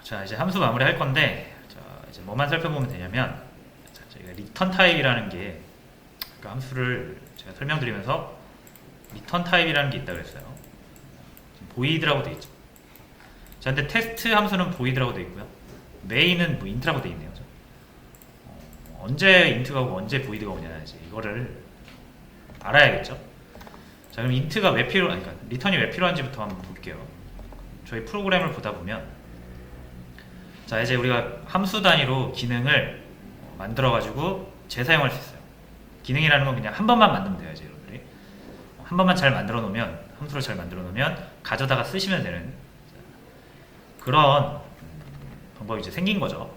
자, 이제 함수 마무리 할 건데, 자, 이제 뭐만 살펴보면 되냐면, 자, 저희가 리턴 타입이라는 게, 그 함수를 제가 설명드리면서 리턴 타입이라는 게 있다고 그랬어요. 보이드라고 돼 있죠. 자, 근데 테스트 함수는 보이드라고 돼 있고요. 메인은 뭐 인트라고 돼 있네요. 언제 인트가 오고 언제 보이드가 오냐, 이제 이거를 알아야겠죠. 자, 그럼 인트가 왜 그러니까 리턴이 왜 필요한지부터 한번 볼게요. 저희 프로그램을 보다 보면, 자, 이제 우리가 함수 단위로 기능을 만들어 가지고 재사용할 수 있어요. 기능이라는 건 그냥 한 번만 만들면 돼요. 이제 여러분들이 한 번만 잘 만들어 놓으면, 함수를 잘 만들어 놓으면 가져다가 쓰시면 되는 그런 방법이 이제 생긴 거죠.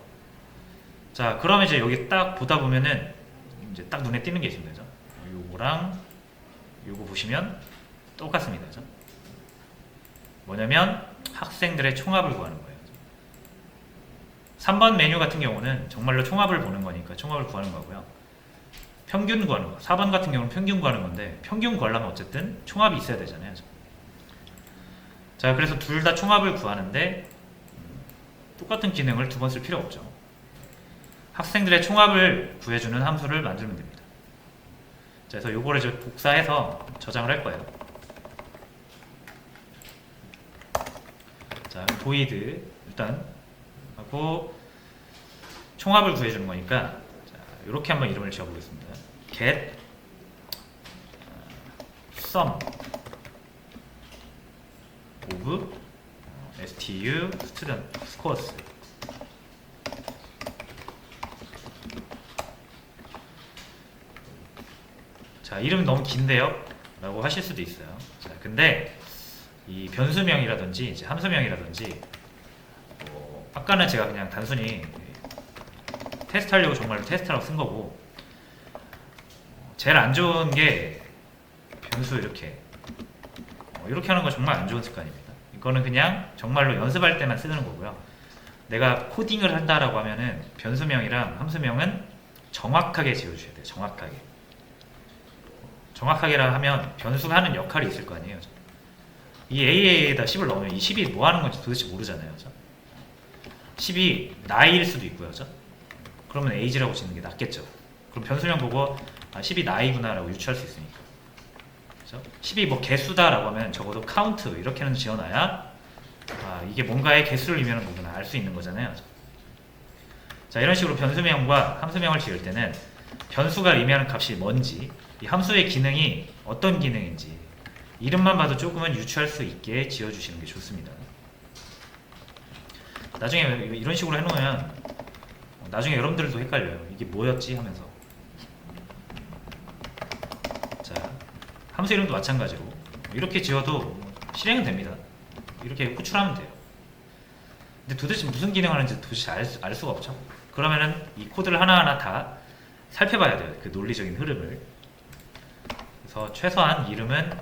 자, 그러면 이제 여기 딱 보다 보면은 이제 딱 눈에 띄는 게 있습니다. 그죠? 요거랑 요거 보시면 똑같습니다. 그죠? 뭐냐면 학생들의 총합을 구하는 거예요. 3번 메뉴 같은 경우는 정말로 총합을 보는 거니까 총합을 구하는 거고요. 평균 구하는 거. 4번 같은 경우는 평균 구하는 건데, 평균 구하려면 어쨌든 총합이 있어야 되잖아요. 자, 그래서 둘 다 총합을 구하는데 똑같은 기능을 두 번 쓸 필요 없죠. 학생들의 총합을 구해주는 함수를 만들면 됩니다. 자, 그래서 요거를 이제 복사해서 저장을 할 거예요. 자, void 일단 하고 총합을 구해주는 거니까, 자, 이렇게 한번 이름을 지어보겠습니다. get sum of stu student scores. 자, 이름 너무 긴데요? 라고 하실 수도 있어요. 자, 근데 이 변수명이라든지 이제 함수명이라든지, 아까는 제가 그냥 단순히 테스트 하려고 정말로 테스트라고 쓴 거고, 제일 안 좋은 게 변수 이렇게 하는 거 정말 안 좋은 습관입니다. 이거는 그냥 정말로 연습할 때만 쓰는 거고요. 내가 코딩을 한다라고 하면은 변수명이랑 함수명은 정확하게 지어주셔야 돼요. 정확하게라 하면 변수가 하는 역할이 있을 거 아니에요. 이 AA에다 10을 넣으면 이 10이 뭐 하는 건지 도대체 모르잖아요. 10이 나이일 수도 있고요. 그러면 age라고 짓는 게 낫겠죠. 그럼 변수명 보고 10이 나이구나 라고 유추할 수 있으니까. 그렇죠? 10이 뭐 개수다라고 하면 적어도 count 이렇게는 지어놔야 이게 뭔가의 개수를 의미하는 거구나 알 수 있는 거잖아요. 자, 이런 식으로 변수명과 함수명을 지을 때는 변수가 의미하는 값이 뭔지, 이 함수의 기능이 어떤 기능인지 이름만 봐도 조금은 유추할 수 있게 지어주시는 게 좋습니다. 나중에 이런 식으로 해놓으면 나중에 여러분들도 헷갈려요. 이게 뭐였지 하면서. 자, 함수 이름도 마찬가지로 이렇게 지어도 실행은 됩니다. 이렇게 호출하면 돼요. 근데 도대체 무슨 기능 하는지 도대체 알 수가 없죠. 그러면은 이 코드를 하나하나 다 살펴봐야 돼요. 그 논리적인 흐름을. 그래서 최소한 이름은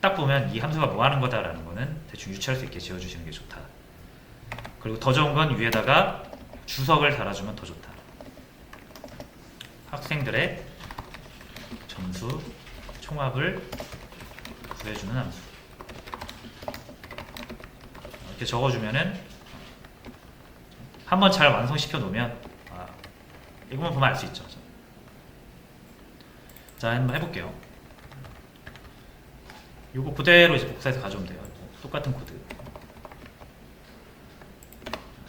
딱 보면 이 함수가 뭐 하는 거다라는 거는 대충 유추할 수 있게 지어주시는 게 좋다. 그리고 더 좋은 건 위에다가 주석을 달아주면 더 좋다. 학생들의 점수 총합을 구해주는 함수. 이렇게 적어주면은 한번 잘 완성시켜 놓으면 이거만 보면 알 수 있죠. 자, 한번 해볼게요. 이거 그대로 이제 복사해서 가져오면 돼요. 똑같은 코드.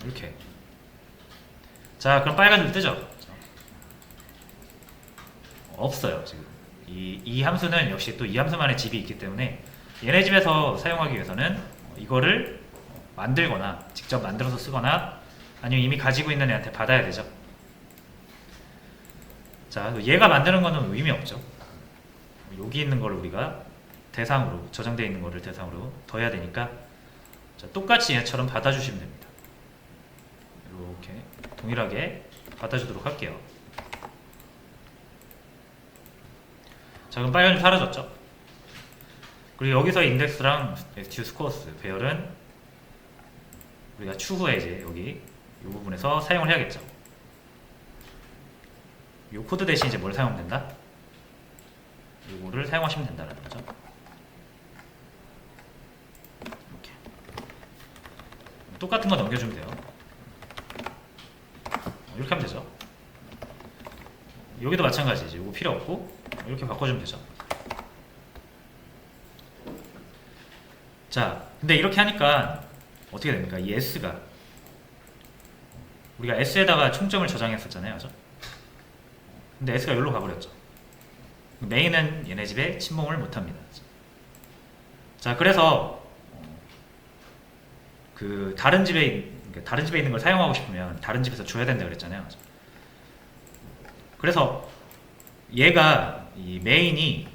이렇게. 자, 그럼 빨간 줄 뜨죠? 없어요, 지금. 이 함수는 역시 또 이 함수만의 집이 있기 때문에 얘네 집에서 사용하기 위해서는 이거를 만들거나 직접 만들어서 쓰거나 아니면 이미 가지고 있는 애한테 받아야 되죠. 자, 얘가 만드는 거는 의미 없죠. 여기 있는 걸 우리가 대상으로, 저장되어 있는 거를 대상으로 더해야 되니까, 자, 똑같이 얘처럼 받아주시면 됩니다. 이렇게 동일하게 받아주도록 할게요. 자, 그럼 빨간줄 사라졌죠? 그리고 여기서 인덱스랑 stu scores 배열은 우리가 추후에 이제 여기 이 부분에서 사용을 해야겠죠. 이 코드 대신 이제 뭘 사용하면 된다? 이거를 사용하시면 된다는 거죠. 이렇게 똑같은 거 넘겨주면 돼요. 이렇게 하면 되죠. 여기도 마찬가지지. 이거 필요 없고 이렇게 바꿔주면 되죠. 자, 근데 이렇게 하니까 어떻게 됩니까? 이 S가 우리가 S에다가 총점을 저장했었잖아요, 그죠? 근데 S가 여기로 가버렸죠. 메인은 얘네 집에 침범을 못합니다. 자, 그래서 그 다른 집에 있는 걸 사용하고 싶으면 다른 집에서 줘야 된다 그랬잖아요. 그죠? 그래서 얘가 이 메인이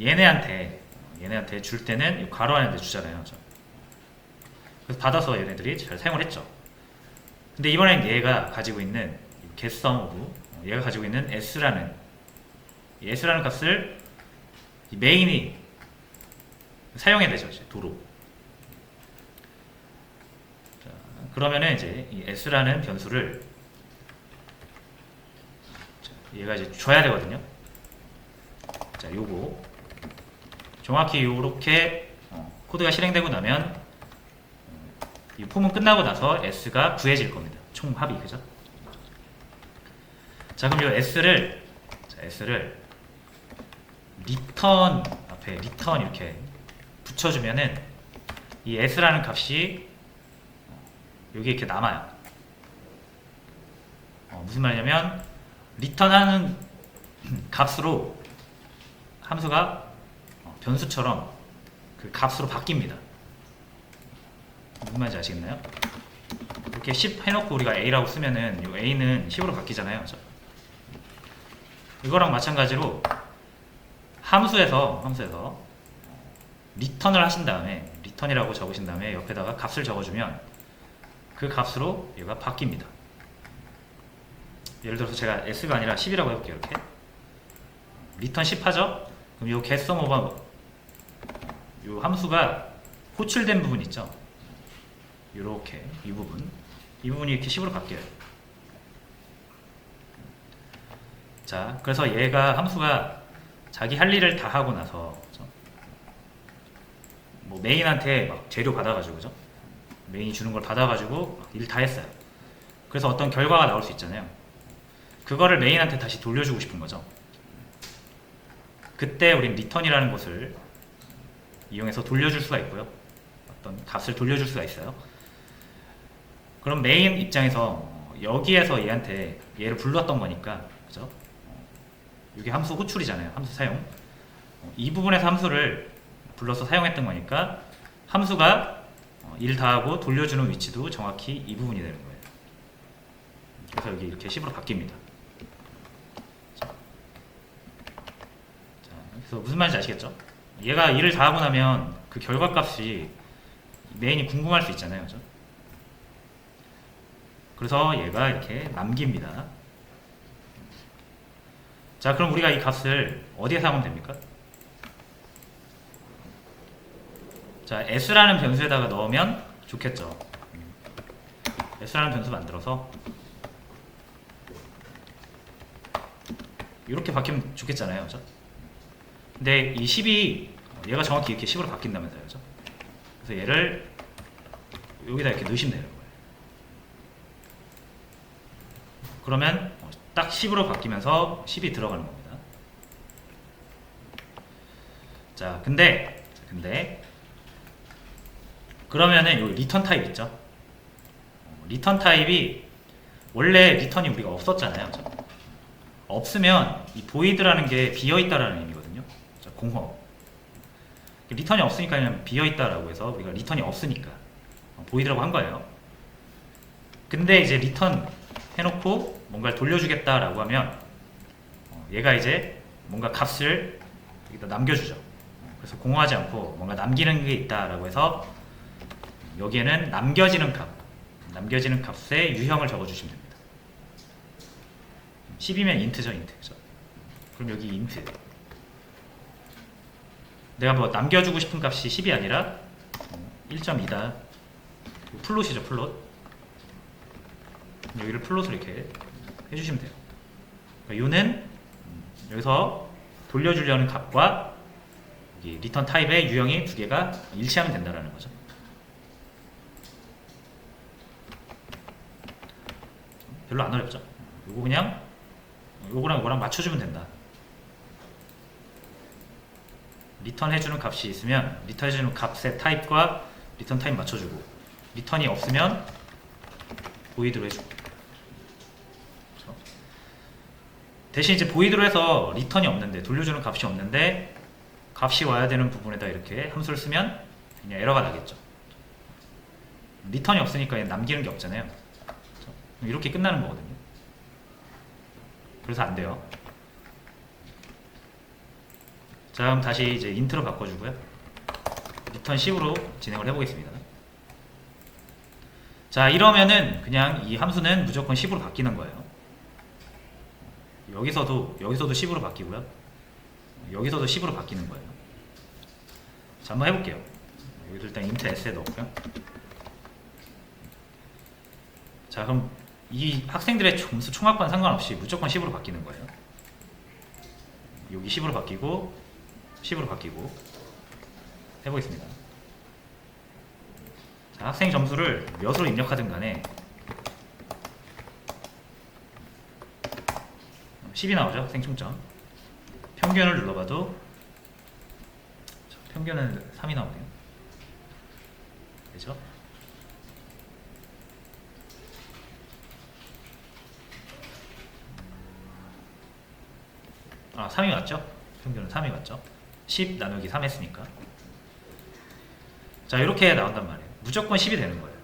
얘네한테 줄 때는 이 괄호 안에 주잖아요. 그죠? 그래서 받아서 얘네들이 잘 사용을 했죠. 근데 이번엔 얘가 가지고 있는 getSum of 얘가 가지고 있는 S라는 값을 이 메인이 사용해야 되죠. 이제 도로. 자, 그러면은 이제 이 S라는 변수를 얘가 이제 줘야 되거든요. 자, 요거 정확히 요렇게 코드가 실행되고 나면 이 폼은 끝나고 나서 S가 구해질 겁니다. 총 합이, 그죠? 자, 그럼 요 S를 리턴 앞에 리턴 이렇게 붙여주면은 이 S라는 값이 여기 이렇게 남아요. 무슨 말이냐면 리턴하는 값으로 함수가 변수처럼 그 값으로 바뀝니다. 무슨 말인지 아시겠나요? 이렇게 10 해놓고 우리가 A라고 쓰면은 이 A는 10으로 바뀌잖아요. 그렇죠? 이거랑 마찬가지로 함수에서 리턴을 하신 다음에 리턴이라고 적으신 다음에 옆에다가 값을 적어주면 그 값으로 얘가 바뀝니다. 예를 들어서 제가 S가 아니라 10이라고 해볼게요. 이렇게 리턴 10 하죠? 그럼 요 getSum of 요 함수가 호출된 부분 있죠? 요렇게 이 부분이 이렇게 10으로 바뀌어요. 자, 그래서 얘가 함수가 자기 할 일을 다 하고 나서 그죠? 뭐 메인한테 막 재료 받아가지고 그죠? 메인이 주는 걸 받아가지고 일 다 했어요. 그래서 어떤 결과가 나올 수 있잖아요. 그거를 메인한테 다시 돌려주고 싶은 거죠. 그때 우린 리턴이라는 것을 이용해서 돌려줄 수가 있고요. 어떤 값을 돌려줄 수가 있어요. 그럼 메인 입장에서 여기에서 얘를 불렀던 거니까 그죠? 이게 함수 호출이잖아요. 함수 사용. 이 부분에서 함수를 불러서 사용했던 거니까 함수가 일 다 하고 돌려주는 위치도 정확히 이 부분이 되는 거예요. 그래서 여기 이렇게 10으로 바뀝니다. 자, 그래서 무슨 말인지 아시겠죠? 얘가 일을 다 하고 나면 그 결과값이 메인이 궁금할 수 있잖아요. 그죠? 그래서 얘가 이렇게 남깁니다. 자, 그럼 우리가 이 값을 어디에 사용하면 됩니까? 자, S라는 변수에다가 넣으면 좋겠죠. S라는 변수 만들어서 이렇게 바뀌면 좋겠잖아요. 그죠? 근데 이 10이 얘가 정확히 이렇게 10으로 바뀐다면서요. 그죠? 그래서 얘를 여기다 이렇게 넣으시면 되는 거예요. 그러면 딱 10으로 바뀌면서 10이 들어가는 겁니다. 자, 근데 그러면은 요 리턴 타입 있죠? 리턴 타입이 원래 리턴이 우리가 없었잖아요. 그죠? 없으면 이 void라는 게 비어있다라는 의미거든요. 자, 공허. 리턴이 없으니까 그냥 비어있다라고 해서 우리가 리턴이 없으니까 void라고 한 거예요. 근데 이제 리턴 해놓고 뭔가를 돌려주겠다라고 하면 얘가 이제 뭔가 값을 여기다 남겨주죠. 그래서 공허하지 않고 뭔가 남기는 게 있다라고 해서 여기에는 남겨지는 값의 유형을 적어주시면 됩니다. 10이면 인트죠, 인트. 그죠? 그럼 여기 인트. 내가 뭐 남겨주고 싶은 값이 10이 아니라 1.2다. 플롯이죠, 플롯. 여기를 플롯을 이렇게 해주시면 돼요. 그러니까 요는 여기서 돌려주려는 값과 여기 리턴 타입의 유형이 두 개가 일치하면 된다는 거죠. 별로 안 어렵죠. 요거 그냥 요거랑 요거랑 맞춰주면 된다. 리턴 해주는 값이 있으면 리턴 해주는 값의 타입과 리턴 타입 맞춰주고, 리턴이 없으면 보이드로 해주고. 그렇죠? 대신 이제 보이드로 해서 리턴이 없는데, 돌려주는 값이 없는데 값이 와야 되는 부분에다 이렇게 함수를 쓰면 그냥 에러가 나겠죠. 리턴이 없으니까 남기는 게 없잖아요. 그렇죠? 이렇게 끝나는 거거든요. 그래서 안 돼요. 자, 그럼 다시 이제 인트로 바꿔주고요. 리턴 10으로 진행을 해보겠습니다. 자, 이러면은 그냥 이 함수는 무조건 10으로 바뀌는 거예요. 여기서도 10으로 바뀌고요. 여기서도 10으로 바뀌는 거예요. 자, 한번 해볼게요. 여기도 일단 int s에 넣고요. 자, 그럼 이 학생들의 점수 총합과는 상관없이 무조건 10으로 바뀌는 거예요. 여기 10으로 바뀌고 10으로 바뀌고 해보겠습니다. 자, 학생 점수를 몇으로 입력하든 간에 10이 나오죠. 학생 총점. 평균을 눌러봐도 평균은 3이 나오네요. 그죠? 아, 3이 맞죠? 평균은 3이 맞죠? 10 나누기 3 했으니까. 자, 이렇게 나온단 말이에요. 무조건 10이 되는 거예요.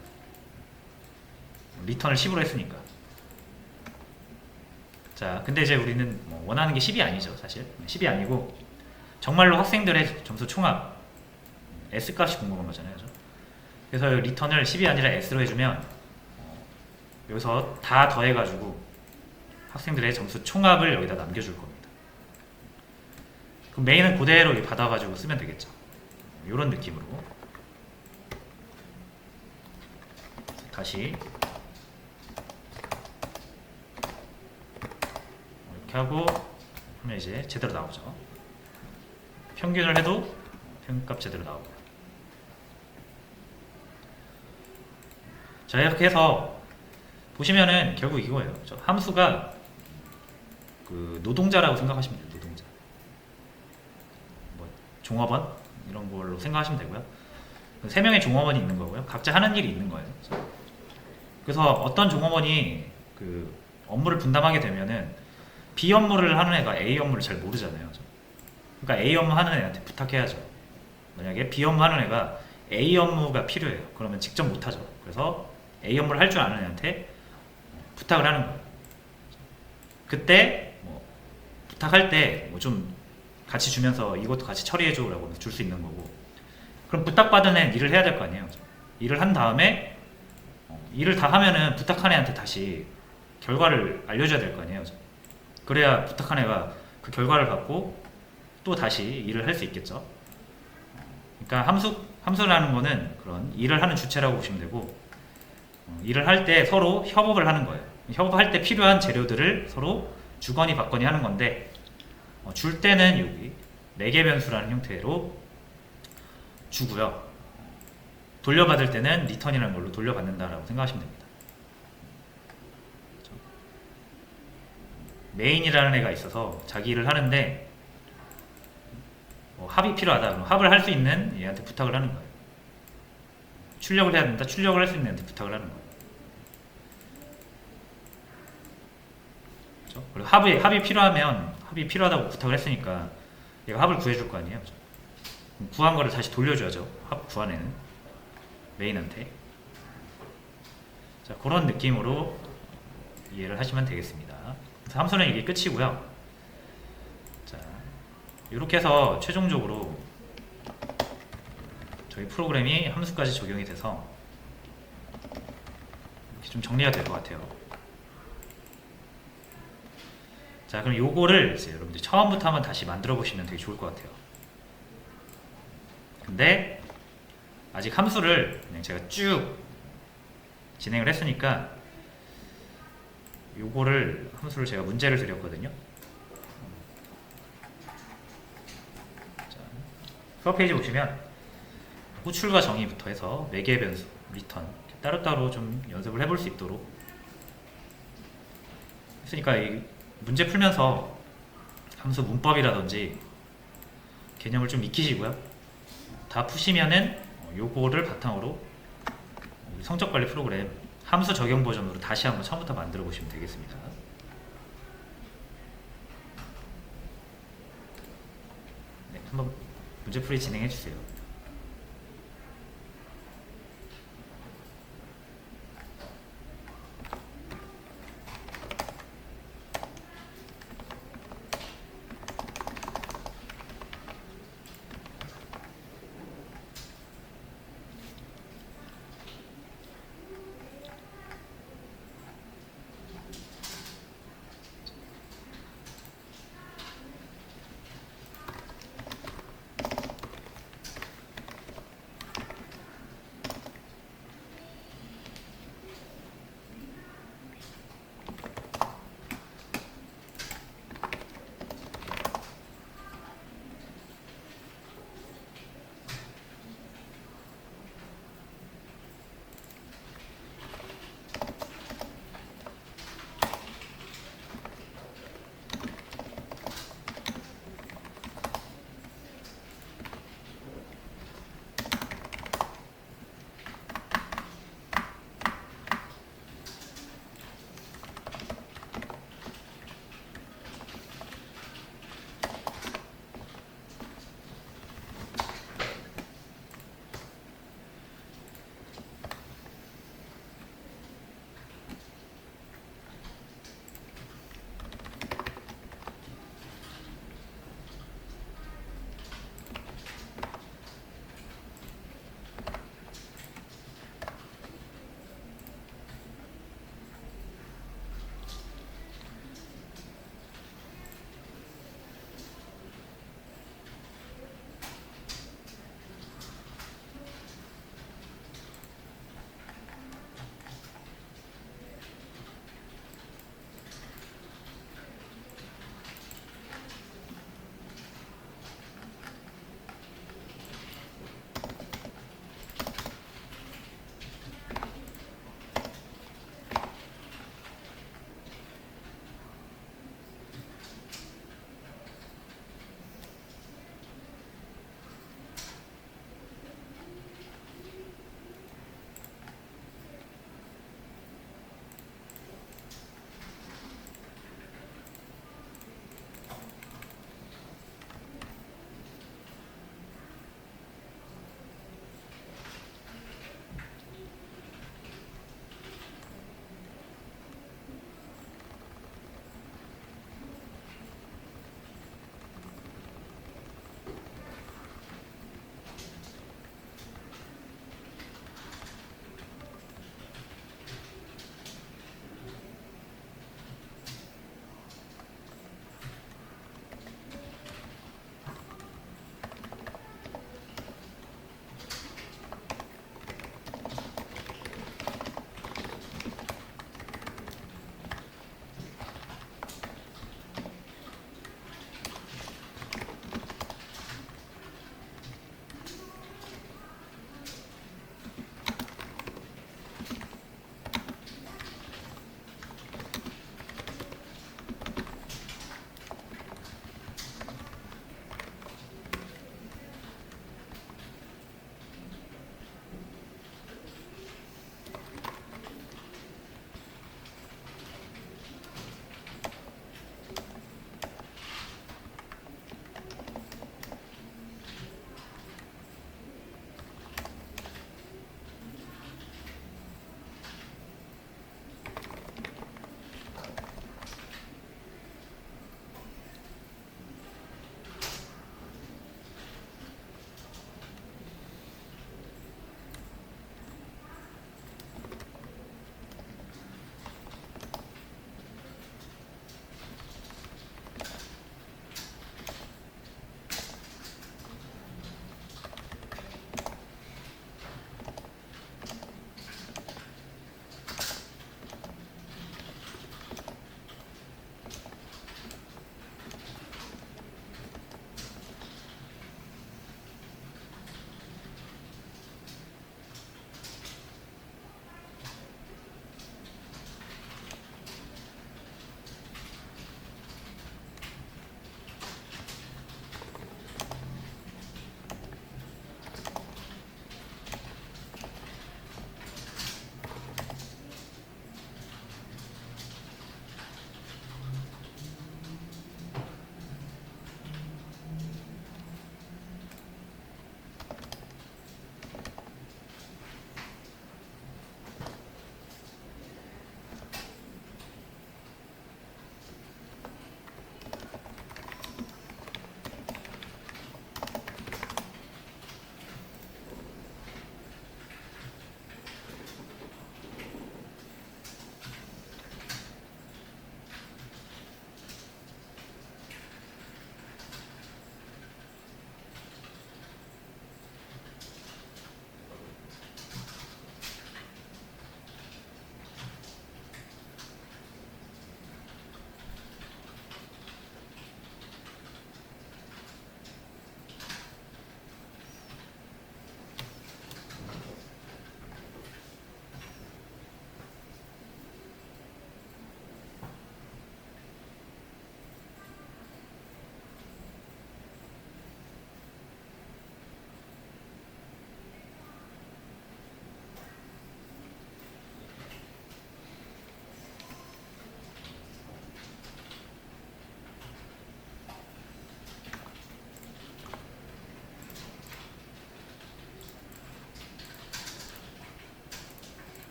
리턴을 10으로 했으니까. 자, 근데 이제 우리는 뭐 원하는 게 10이 아니죠, 사실. 10이 아니고 정말로 학생들의 점수 총합 S값이 궁금한 거잖아요. 그죠? 그래서 리턴을 10이 아니라 S로 해주면 여기서 다 더해가지고 학생들의 점수 총합을 여기다 남겨줄 겁니다. 그럼 메인은 그대로 받아가지고 쓰면 되겠죠. 이런 느낌으로 다시 이렇게 하고 하면 이제 제대로 나오죠. 평균을 해도 평균값 제대로 나오고. 자, 이렇게 해서 보시면은 결국 이거예요. 함수가 그 노동자라고 생각하시면 돼요. 노동자. 뭐 종업원 이런 걸로 생각하시면 되고요. 3명의 종업원이 있는 거고요. 각자 하는 일이 있는 거예요. 그래서 어떤 종업원이 그 업무를 분담하게 되면은 B 업무를 하는 애가 A 업무를 잘 모르잖아요. 그러니까 A 업무 하는 애한테 부탁해야죠. 만약에 B 업무 하는 애가 A 업무가 필요해요. 그러면 직접 못하죠. 그래서 A 업무를 할 줄 아는 애한테 부탁을 하는 거예요. 그때 뭐 부탁할 때 뭐 좀 같이 주면서 이것도 같이 처리해줘 라고 줄 수 있는 거고, 그럼 부탁받은 애는 일을 해야 될 거 아니에요. 일을 한 다음에 일을 다 하면은 부탁한 애한테 다시 결과를 알려줘야 될 거 아니에요. 그래야 부탁한 애가 그 결과를 받고 또 다시 일을 할 수 있겠죠. 그러니까 함수라는 거는 그런 일을 하는 주체라고 보시면 되고, 일을 할 때 서로 협업을 하는 거예요. 협업할 때 필요한 재료들을 서로 주거니 받거니 하는 건데, 줄 때는 여기 매개 변수라는 형태로 주고요. 돌려받을 때는 리턴이라는 걸로 돌려받는다라고 생각하시면 됩니다. 그렇죠? 메인이라는 애가 있어서 자기 일을 하는데 합이 필요하다. 그럼 합을 할 수 있는 얘한테 부탁을 하는 거예요. 출력을 해야 된다. 출력을 할 수 있는 애한테 부탁을 하는 거예요. 그렇죠? 그리고 합이 필요하면 합이 필요하다고 부탁을 했으니까 얘가 합을 구해줄 거 아니에요. 그렇죠? 구한 거를 다시 돌려줘야죠. 합 구한 애는 메인한테. 자, 그런 느낌으로 이해를 하시면 되겠습니다. 그래서 함수는 이게 끝이고요. 자, 이렇게 해서 최종적으로 저희 프로그램이 함수까지 적용이 돼서 이렇게 좀 정리가 될 것 같아요. 자, 그럼 요거를 이제 여러분들 처음부터 한번 다시 만들어 보시면 되게 좋을 것 같아요. 근데 아직 함수를 그냥 제가 쭉 진행을 했으니까 요거를 함수를 제가 문제를 드렸거든요. 자, 수업 페이지 보시면 호출과 정의부터 해서 매개 변수, 리턴 따로따로 좀 연습을 해볼 수 있도록 그러니까 이 문제 풀면서 함수 문법이라든지 개념을 좀 익히시고요. 다 푸시면은 요거를 바탕으로 우리 성적관리 프로그램 함수 적용 버전으로 다시 한번 처음부터 만들어 보시면 되겠습니다. 네, 한번 문제풀이 진행해 주세요.